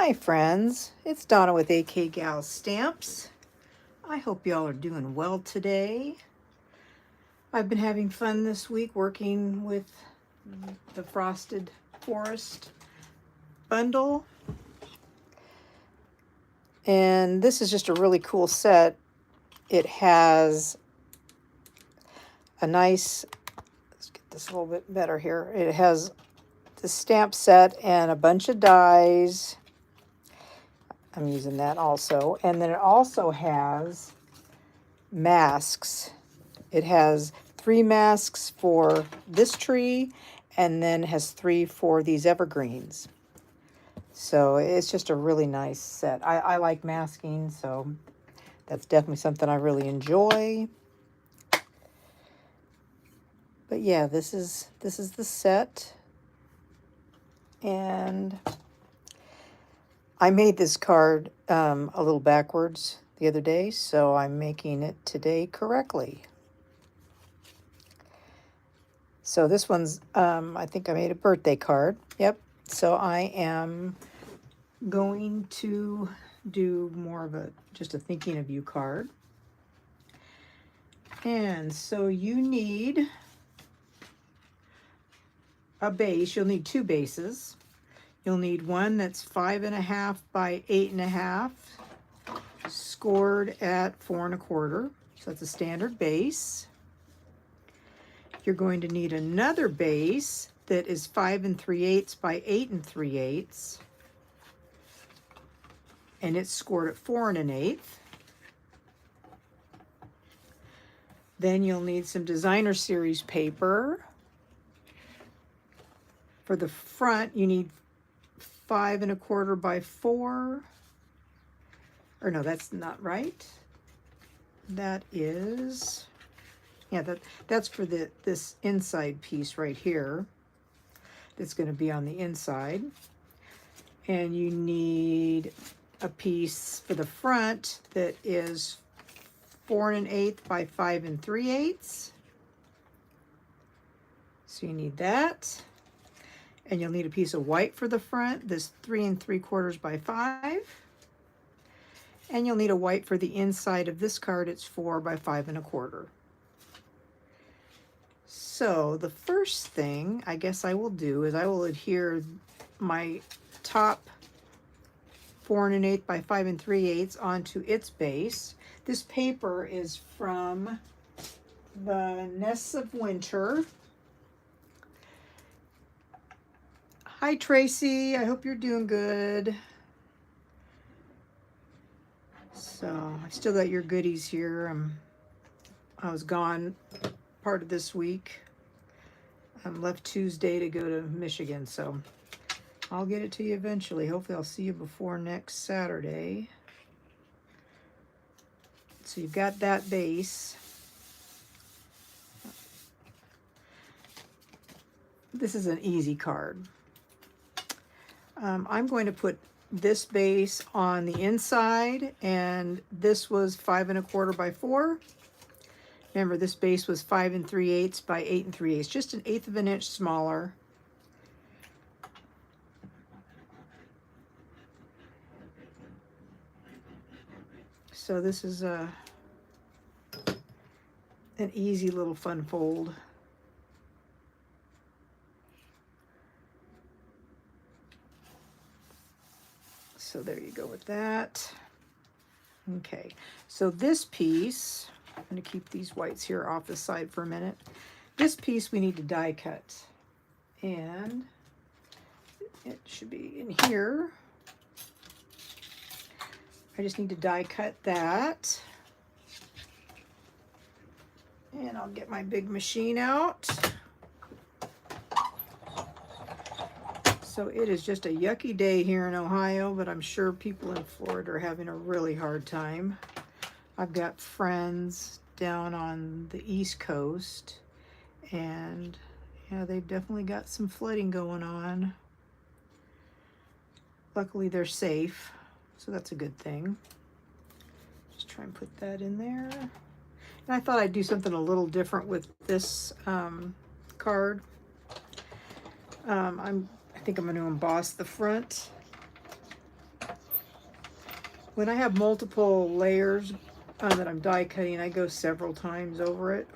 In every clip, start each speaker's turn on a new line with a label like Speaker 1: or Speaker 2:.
Speaker 1: Hi friends, it's Donna with AKgal Stamps. I hope y'all are doing well today. I've been having fun this week working with the Frosted Forest bundle. And this is just a really cool set. It has a nice, let's get this a little bit better here. It has the stamp set and a bunch of dies. I'm using that also. And then it also has masks. It has 3 masks for this tree and then has 3 for these evergreens. So it's just a really nice set. I like masking, so that's definitely something I really enjoy. But yeah, this is the set. And I made this card a little backwards the other day, so I'm making it today correctly. So this one's, I think I made a birthday card. Yep. So I am going to do more of just a thinking of you card. And so you need a base. You'll need 2 bases. You'll need one that's 5.5 by 8.5, scored at 4 1/4. So that's a standard base. You're going to need another base that is 5 3/8 by 8 3/8, and it's scored at 4 1/8. Then you'll need some designer series paper. For the front, you need 5 1/4 by 4. Or no, that's not right. That is, yeah, that's for this inside piece right here. That's going to be on the inside. And you need a piece for the front that is 4 1/8 by 5 3/8. So you need that. And you'll need a piece of white for the front, this 3 3/4 by 5. And you'll need a white for the inside of this card. It's 4 by 5 1/4. So the first thing I guess I will do is I will adhere my top 4 1/8 by 5 3/8 onto its base. This paper is from the Nests of Winter. Hi Tracy, I hope you're doing good. So I still got your goodies here. I was gone part of this week. I'm left Tuesday to go to Michigan, so I'll get it to you eventually. Hopefully I'll see you before next Saturday. So you've got that base. This is an easy card. I'm going to put this base on the inside, and this was 5 1/4 by 4. Remember, this base was 5 3/8 by 8 3/8, just 1/8 of an inch smaller. So this is an easy little fun fold. So there you go with that. Okay, so this piece, I'm going to keep these whites here off the side for a minute. This piece we need to die cut. And it should be in here. I just need to die cut that. And I'll get my big machine out. So it is just a yucky day here in Ohio, but I'm sure people in Florida are having a really hard time. I've got friends down on the East Coast, and yeah, they've definitely got some flooding going on. Luckily they're safe, so that's a good thing. Just try and put that in there. And I thought I'd do something a little different with this card. I think I'm going to emboss the front. When I have multiple layers that I'm die cutting, I go several times over it.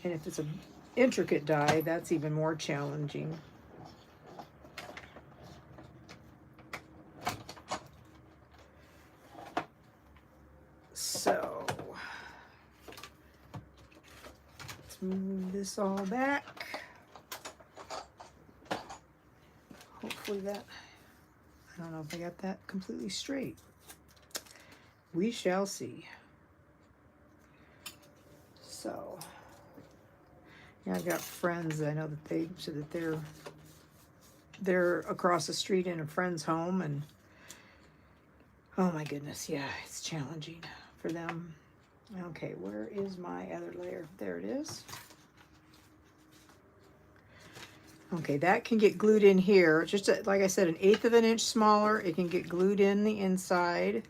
Speaker 1: And if it's an intricate die, that's even more challenging. So let's move this all back. Hopefully that, I don't know if I got that completely straight. We shall see. So, yeah, I've got friends that I know that they said that they're across the street in a friend's home, and oh my goodness, yeah, it's challenging for them. Okay, where is my other layer? There it is. Okay, that can get glued in here. Just like I said, 1/8 of an inch smaller. It can get glued in the inside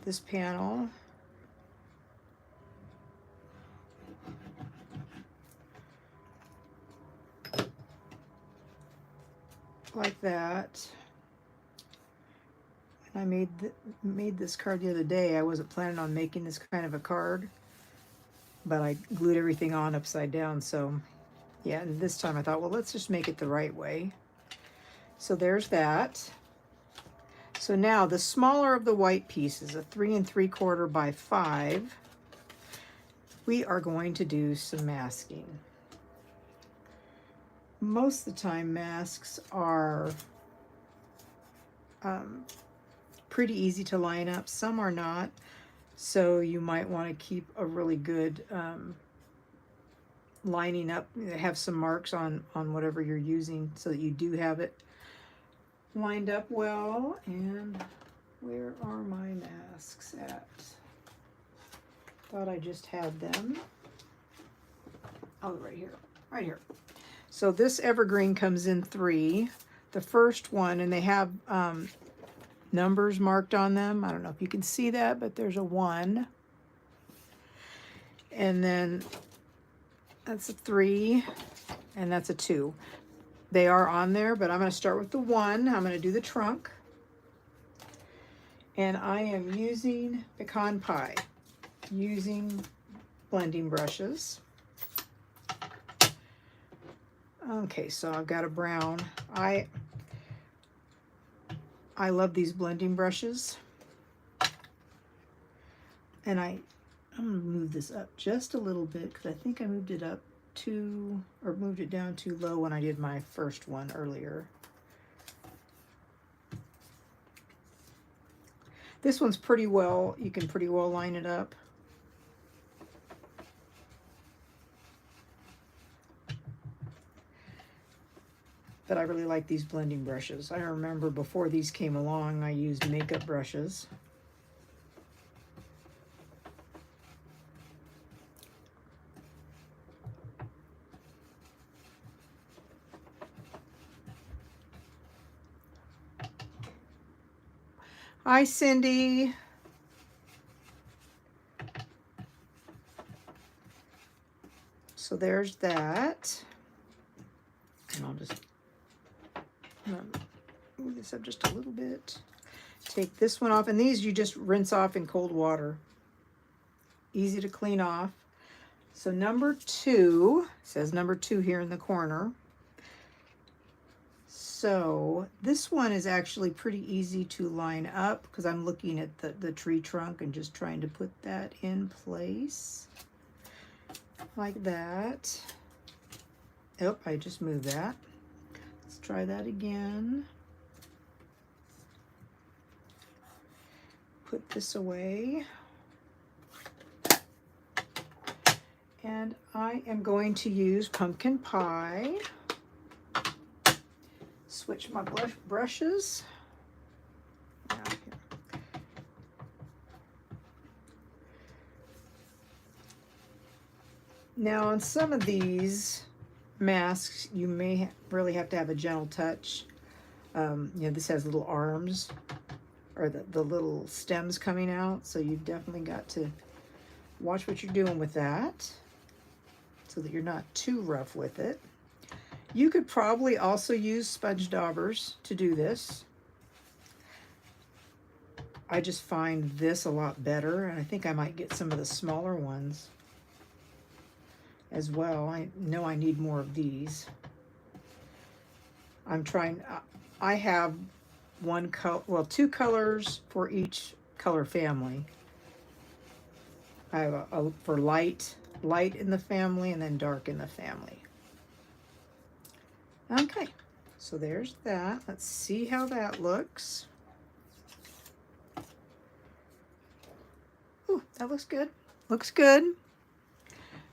Speaker 1: this panel. Like that. And I made this card the other day. I wasn't planning on making this kind of a card, but I glued everything on upside down. So yeah, and this time I thought, well, let's just make it the right way. So there's that. So now the smaller of the white pieces, a 3 3/4 by 5, we are going to do some masking. Most of the time masks are pretty easy to line up. Some are not, so you might want to keep a really good lining up, have some marks on whatever you're using so that you do have it lined up well. And where are my masks at? Thought I just had them. Oh, right here, right here. So this evergreen comes in 3. The first one, and they have numbers marked on them. I don't know if you can see that, but there's a 1. And then that's a 3, and that's a 2. They are on there, but I'm going to start with the 1. I'm going to do the trunk. And I am using pecan pie, using blending brushes. Okay, so I've got a brown. I love these blending brushes. And I'm going to move this up just a little bit because I think I moved it up moved it down too low when I did my first one earlier. This one's pretty well, you can pretty well line it up. But I really like these blending brushes. I remember before these came along, I used makeup brushes. Hi, Cindy. So there's that. And I'll just move this up just a little bit. Take this one off, and these you just rinse off in cold water. Easy to clean off. So number 2, says number 2 here in the corner. So this one is actually pretty easy to line up because I'm looking at the tree trunk and just trying to put that in place like that. Oh, I just moved that. Let's try that again. Put this away. And I am going to use pumpkin pie. Switch my brushes. Now on some of these masks, you may really have to have a gentle touch. You know, this has little arms, or the little stems coming out, so you've definitely got to watch what you're doing with that so that you're not too rough with it. You could probably also use sponge daubers to do this. I just find this a lot better, and I think I might get some of the smaller ones as well. I know I need more of these. I'm trying, I have one color, well, 2 colors for each color family. I have a for light in the family, and then dark in the family. Okay, so there's that. Let's see how that looks. Ooh, that looks good. Looks good.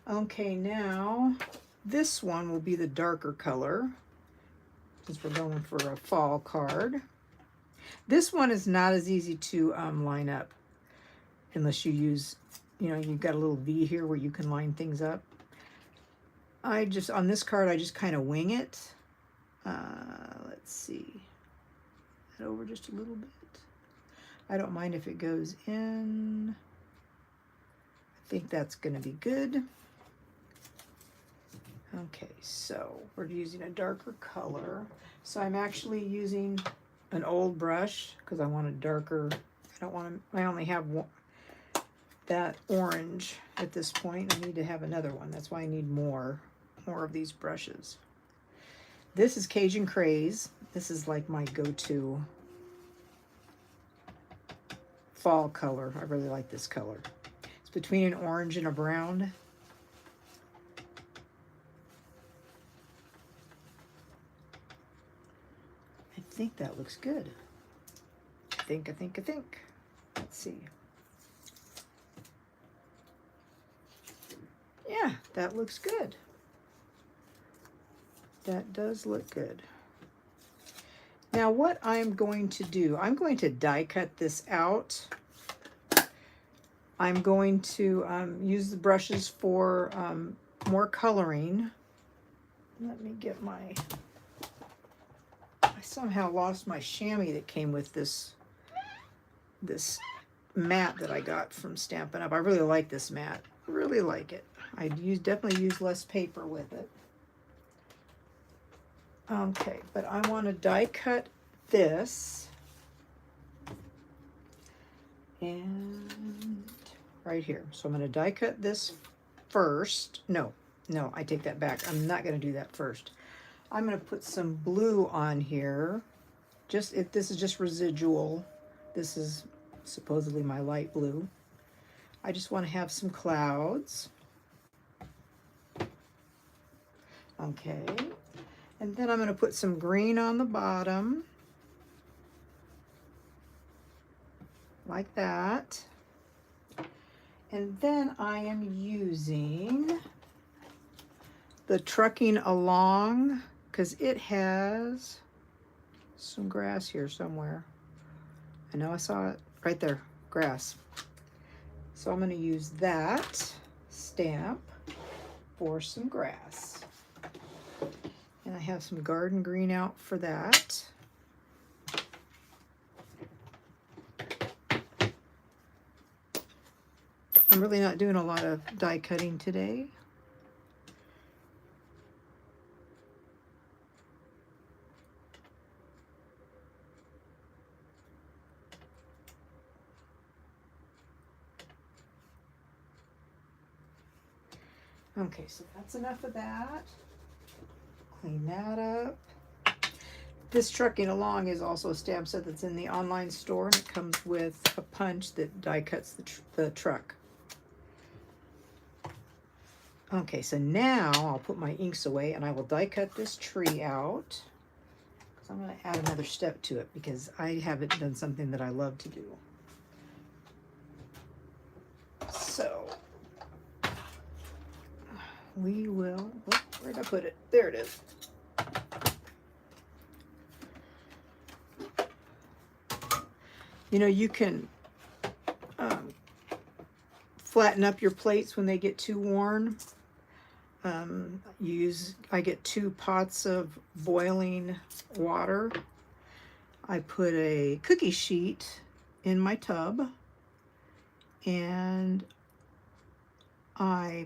Speaker 1: Okay, now this one will be the darker color, since we're going for a fall card. This one is not as easy to line up unless you use, you know, you've got a little V here where you can line things up. On this card, I just kind of wing it. Let's see. Head over just a little bit. I don't mind if it goes in. I think that's going to be good. Okay, so we're using a darker color. So I'm actually using an old brush because I want a darker, I don't want to, I only have one, that orange at this point. I need to have another one. That's why I need more of these brushes. This is Cajun Craze. This is like my go-to fall color. I really like this color. It's between an orange and a brown. I think that looks good. I think. Let's see. Yeah, that looks good. That does look good. Now what I'm going to do, I'm going to die cut this out. I'm going to use the brushes for more coloring. Let me get my, I somehow lost my chamois that came with this mat that I got from Stampin' Up. I really like this mat. Really like it. I definitely use less paper with it. Okay, but I want to die cut this, and right here. So I'm going to die cut this first. No, I take that back. I'm not going to do that first. I'm going to put some blue on here. This is just residual. This is supposedly my light blue. I just want to have some clouds. Okay. And then I'm going to put some green on the bottom, like that. And then I am using the Trucking Along, because it has some grass here somewhere. I know I saw it right there, grass. So I'm going to use that stamp for some grass. And I have some garden green out for that. I'm really not doing a lot of die cutting today. Okay, so that's enough of that. Clean that up. This Trucking Along is also a stamp set that's in the online store, and it comes with a punch that die cuts the truck. Okay, so now I'll put my inks away and I will die cut this tree out. So I'm going to add another step to it because I haven't done something that I love to do. So we will, oh, where did I put it? There it is. You know, you can flatten up your plates when they get too worn. I get 2 pots of boiling water. I put a cookie sheet in my tub, and I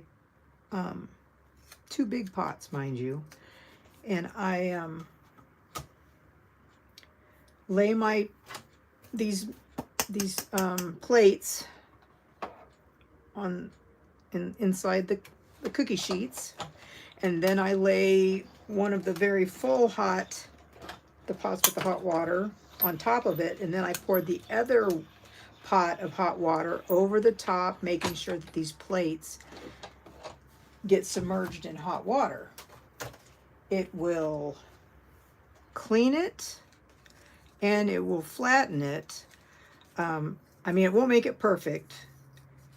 Speaker 1: 2 big pots, mind you, and I lay these these plates on inside the cookie sheets, and then I lay one of the very full the pots with the hot water on top of it, and then I poured the other pot of hot water over the top, making sure that these plates get submerged in hot water. It will clean it and it will flatten it. I mean, it won't make it perfect,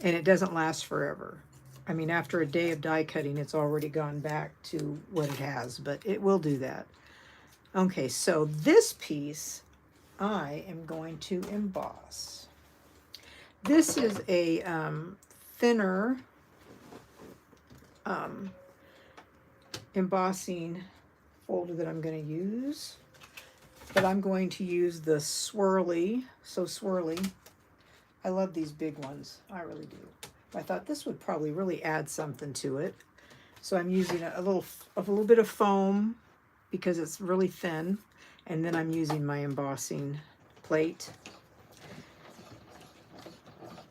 Speaker 1: and it doesn't last forever. I mean, after a day of die cutting, it's already gone back to what it has, but it will do that. Okay, so this piece I am going to emboss. This is a thinner embossing folder that I'm going to use, but I'm going to use the swirly, so swirly. I love these big ones, I really do. I thought this would probably really add something to it. So I'm using a little bit of foam because it's really thin, and then I'm using my embossing plate.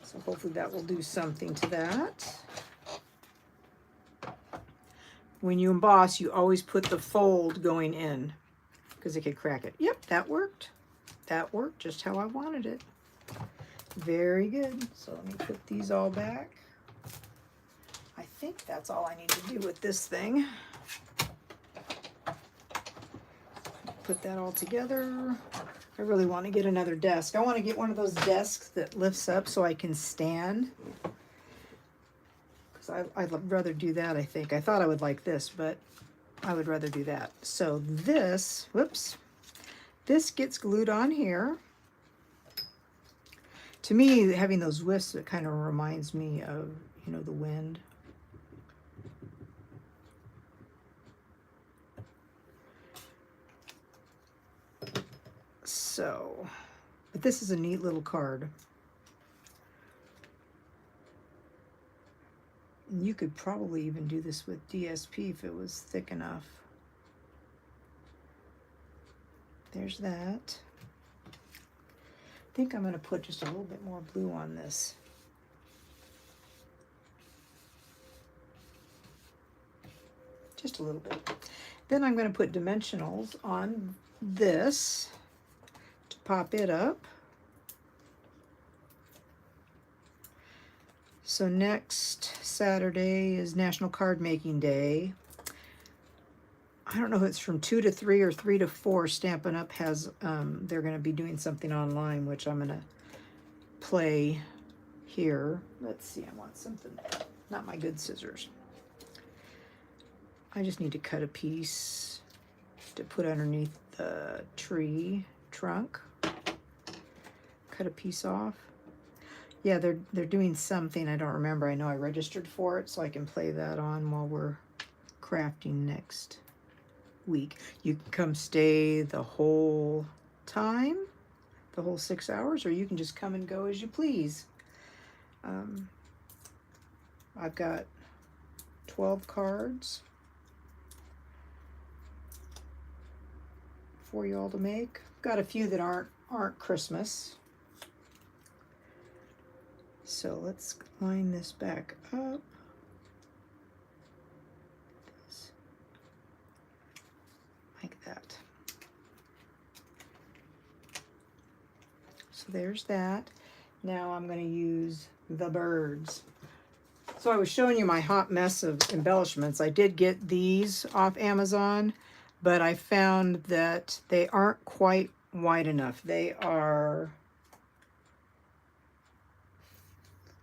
Speaker 1: So hopefully that will do something to that. When you emboss, you always put the fold going in because it could crack it. Yep, that worked. That worked just how I wanted it. Very good. So let me put these all back. I think that's all I need to do with this thing. Put that all together. I really want to get another desk. I want to get one of those desks that lifts up so I can stand. Because I'd rather do that, I think. I thought I would like this, but I would rather do that. So this, whoops, this gets glued on here. To me, having those wisps, it kind of reminds me of, you know, the wind. So, but this is a neat little card. You could probably even do this with DSP if it was thick enough. There's that. I think I'm going to put just a little bit more blue on this. Just a little bit. Then I'm going to put dimensionals on this to pop it up. So next Saturday is National Card Making Day. I don't know if it's from 2 to 3 or 3 to 4. Stampin' Up! Has, they're going to be doing something online, which I'm going to play here. Let's see, I want something, not my good scissors. I just need to cut a piece to put underneath the tree trunk. Cut a piece off. Yeah, they're doing something, I don't remember. I know I registered for it, so I can play that on while we're crafting next week. You can come stay the whole time, the whole 6 hours, or you can just come and go as you please. I've got 12 cards for you all to make. Got a few that aren't Christmas. So let's line this back up. Like that. So there's that. Now I'm going to use the birds. So I was showing you my hot mess of embellishments. I did get these off Amazon, but I found that they aren't quite wide enough. They are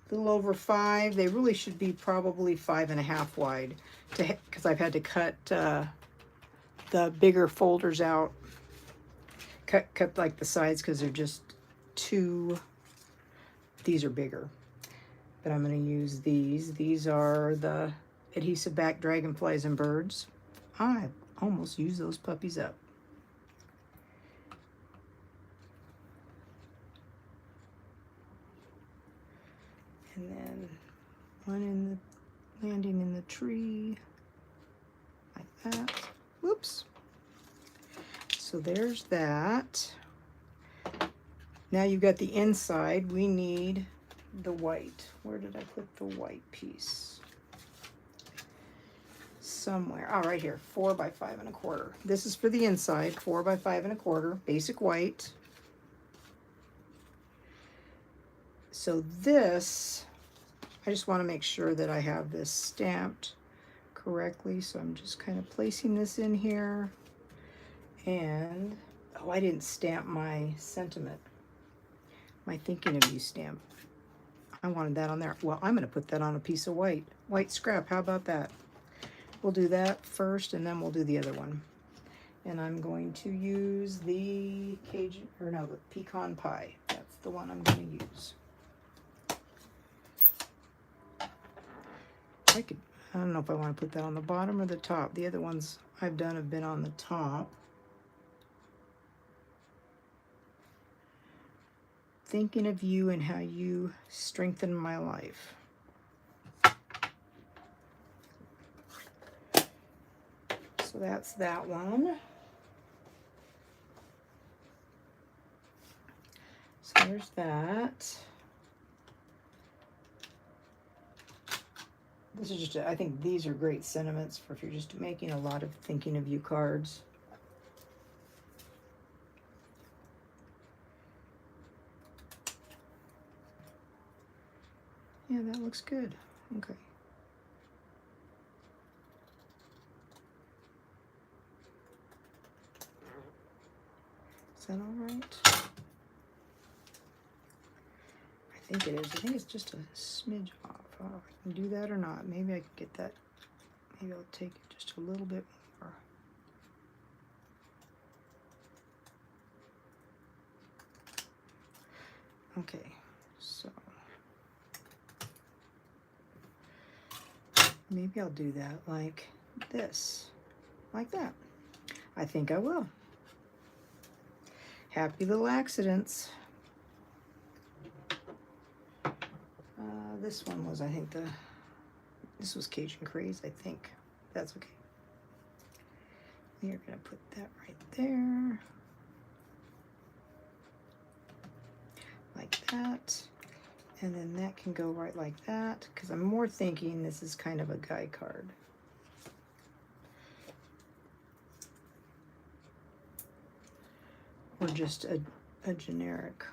Speaker 1: a little over 5. They really should be probably 5.5 wide, because I've had to cut the bigger folders out, cut like the sides, because they're just too, these are bigger. But I'm going to use these. These are the adhesive back dragonflies and birds. I almost used those puppies up. And then one landing in the tree, like that. Whoops. So there's that. Now you've got the inside. We need the white. Where did I put the white piece? Somewhere. Oh, right here. 4 by 5 1/4. This is for the inside. 4 by 5 1/4. Basic white. So this, I just want to make sure that I have this stamped correctly. So I'm just kind of placing this in here. And, oh, I didn't stamp my sentiment. My thinking of you stamp. I wanted that on there. Well, I'm going to put that on a piece of white scrap. How about that? We'll do that first, and then we'll do the other one. And I'm going to use the Cajun, or no, the pecan pie. That's the one I'm going to use. I don't know if I want to put that on the bottom or the top. The other ones I've done have been on the top. Thinking of you and how you strengthen my life. So that's that one. So there's that. This is just, I think these are great sentiments for if you're just making a lot of thinking of you cards. Yeah, that looks good. Okay. Is that all right? I think it is. I think it's just a smidge off. Oh, I can do that or not. Maybe I can get that. Maybe I'll take it just a little bit more. Okay, so maybe I'll do that like this, like that. I think I will. Happy little accidents. This one was, I think, this was Cajun Craze, I think. That's okay. We are going to put that right there. Like that. And then that can go right like that, because I'm more thinking this is kind of a guy card. Or just a generic.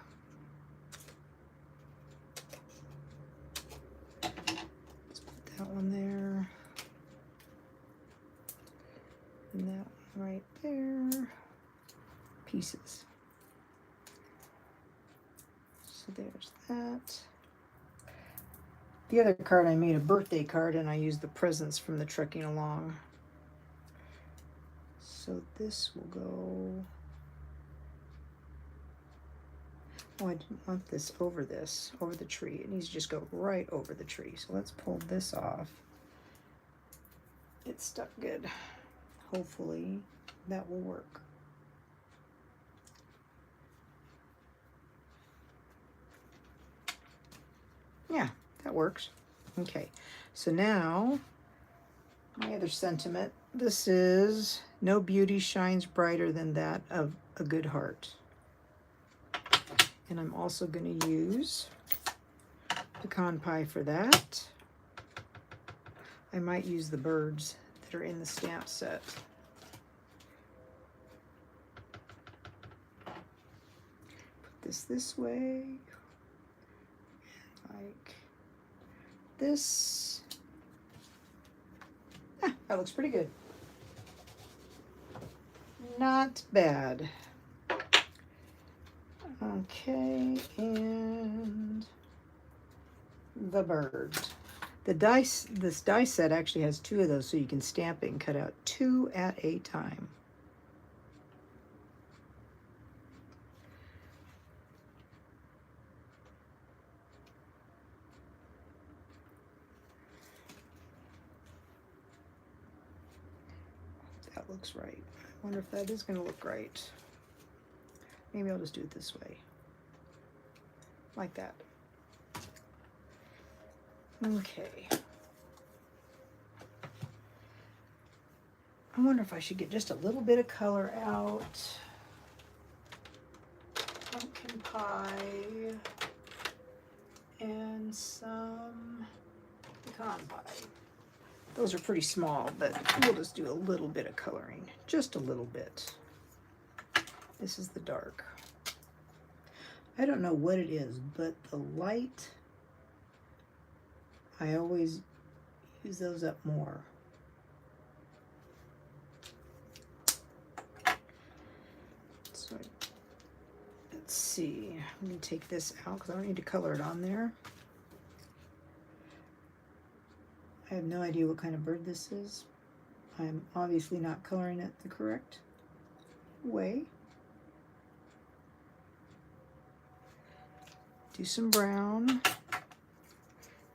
Speaker 1: Let's put that one there. And that one right there. Pieces. So there's that. The other card I made a birthday card, and I used the presents from the Trekking Along. So this will go. Oh, I didn't want this, over the tree. It needs to just go right over the tree. So let's pull this off. It's stuck good. Hopefully that will work. Yeah, that works. Okay, so now my other sentiment. This is, no beauty shines brighter than that of a good heart. And I'm also going to use pecan pie for that. I might use the birds that are in the stamp set. Put this way. Like this. Ah, that looks pretty good. Not bad. Okay, and the bird. This die set actually has 2 of those, so you can stamp it and cut out 2 at a time. That looks right. I wonder if that is going to look right. Maybe I'll just do it this way. Like that. Okay. I wonder if I should get just a little bit of color out. pumpkin pie and some pecan pie. Those are pretty small, but we'll just do a little bit of coloring, just a little bit. This is the dark. I don't know what it is, but the light, I always use those up more. So let's see, let me take this out because I don't need to color it on there. I have no idea what kind of bird this is. I'm obviously not coloring it the correct way. Do some brown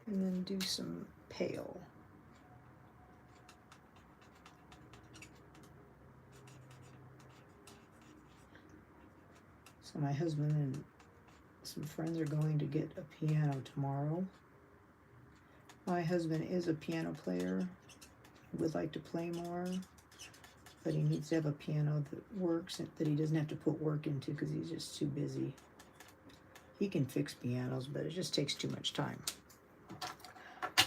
Speaker 1: and then do some pale. So my husband and some friends are going to get a piano tomorrow. My husband is a piano player, would like to play more, but he needs to have a piano that works, that he doesn't have to put work into because he's just too busy. He can fix pianos, but it just takes too much time.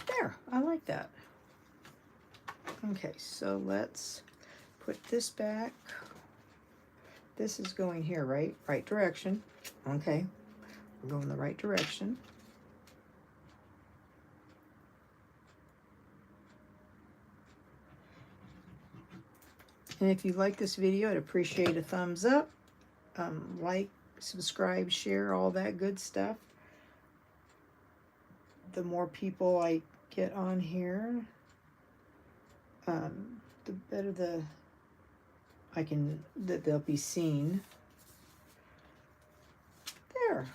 Speaker 1: There, I like that. Okay, so let's put this back. This is going here, right? Right direction. Okay, we're going the right direction. And if you like this video, I'd appreciate a thumbs up, like, subscribe, share, all that good stuff. The more people I get on here, the better that they'll be seen. There.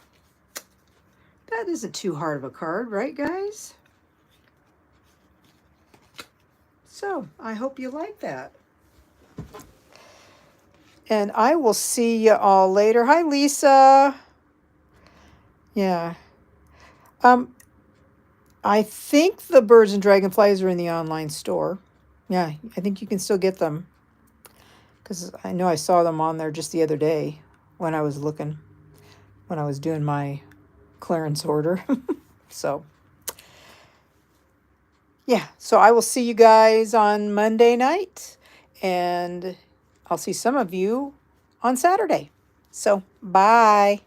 Speaker 1: That isn't too hard of a card, right, guys? So, I hope you like that. And I will see you all later. Hi, Lisa. Yeah. I think the birds and dragonflies are in the online store. Yeah, I think you can still get them. Because I know I saw them on there just the other day when I was looking, when I was doing my clearance order. So, yeah. So I will see you guys on Monday night. And I'll see some of you on Saturday. So, bye.